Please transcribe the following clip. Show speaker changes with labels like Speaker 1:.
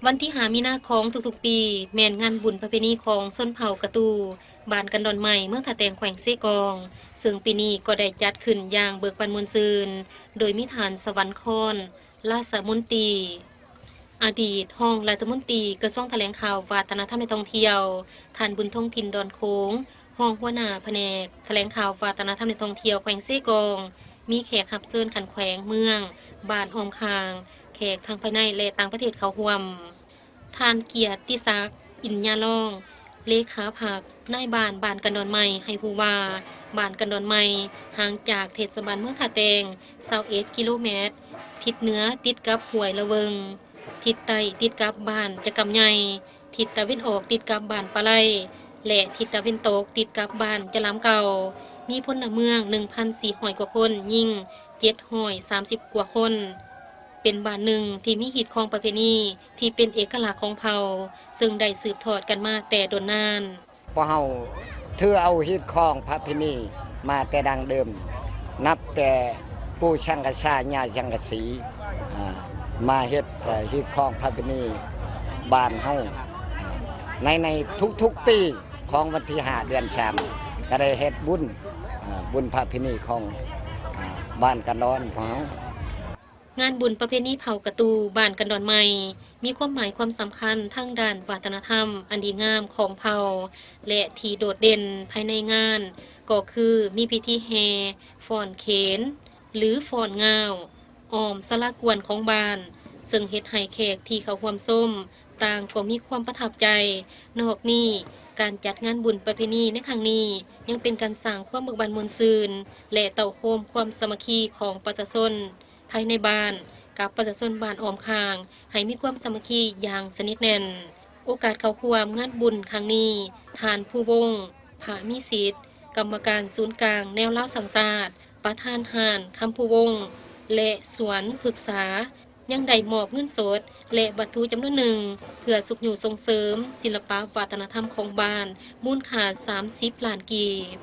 Speaker 1: วันที่5มีนาคมทุกๆปีแม่นงานบุญประเพณีของชนเผ่ากระตูบ้านกันดอนใหม่เมืองท่าแตงแขวงเซกองซึ่งปีนี้ก็ได้จัดขึ้นอย่างเบิกบานมวลซืนโดยมีฐานสวรรคอนราชมนตรีอดีตห้องรัฐมนตรีกระทรวงแถลงข่าววัฒนธรรมในท่องเที่ยวท่านบุญทงถิ่นดอนโค้งห้องหัวหน้าแผนกแถลงข่าววัฒนธรรมในท่องเที่ยวแขวงเซกองมีแขกรับเชิญขันแขวงเมืองบ้านออมคางแขกทางภายในและต่างประเทศเขาร่วม ท่านเกียรติศักดิ์อินยาล่องเลขาผักนายบ้านกันดอนใหม่ให้ผู้ว่าบ้านกันดอนใหม่ห่างจากเทศบาลเมืองท่าแตง21กิโลเมตรทิศเหนือติดกับห้วยละเวิงทิศใต้ติดกับบ้านจะกำใหญ่ทิศตะวันออกติดกับบ้านปะไลและทิศตะวันตกติดกับบ้านจะลำเก่ามีพลเมือง 1,400 กว่าคนยิ่ง730 กว่าคนเป็นบ้านหนึ่งที่มีหิตของประเพณีที่เป็นเอกลักษณ์ของเผ่าซึ่งได้สืบทอดกันมาแต่โดนนาน
Speaker 2: พอเฮาถือเอาฮิตของพระพินีมาแต่ดังเดิมนับแต่ปู่ช่างกษาญาช่างกสีมาเฮ็ดฮิตของพระพินีบ้านเฮาในทุกๆปีของวันที่5เดือน3ก็ได้เฮ็ดบุญพระพินีของบ้านกันดอนของเฮาง
Speaker 1: านบุญประเพณีเผ่ากระตูบ้านกันดอนใหม่มีความหมายความสำคัญทั้งด้านวัฒนธรรมอันดีงามของเผ่าและที่โดดเด่นภายในงานก็คือมีพิธีแห่ฟ้อนเขนหรือฟ้อนงาวอ้อมสลากวนของบ้านซึ่งเฮ็ดให้แขกที่เขาร่วมส้มต่างก็มีความประทับใจนอกนี้การจัดงานบุญประเพณีในครั้งนี้ยังเป็นการสร้างความเบิกบานมวลซืนและเต่าโฮมความสามัคคีของประชาชนภายในบ้านกับประชาชนบ้านออมคางให้มีความสามัคคีอย่างสนิทแน่นโอกาสเข้าร่วมงานบุญครั้งนี้ทานผู้วงพระมีสิทธิ์กรรมการศูนย์กลางแนวเล่าสังสาสตร์ประธานห่านคำผู้วงและสวนปรึกษายังได้มอบเงินสดและวัตถุจำนวนหนึ่งเพื่อสุขอยู่ส่งเสริมศิลปวัฒนธรรมของบ้านมูลค่า30 ล้านกีบ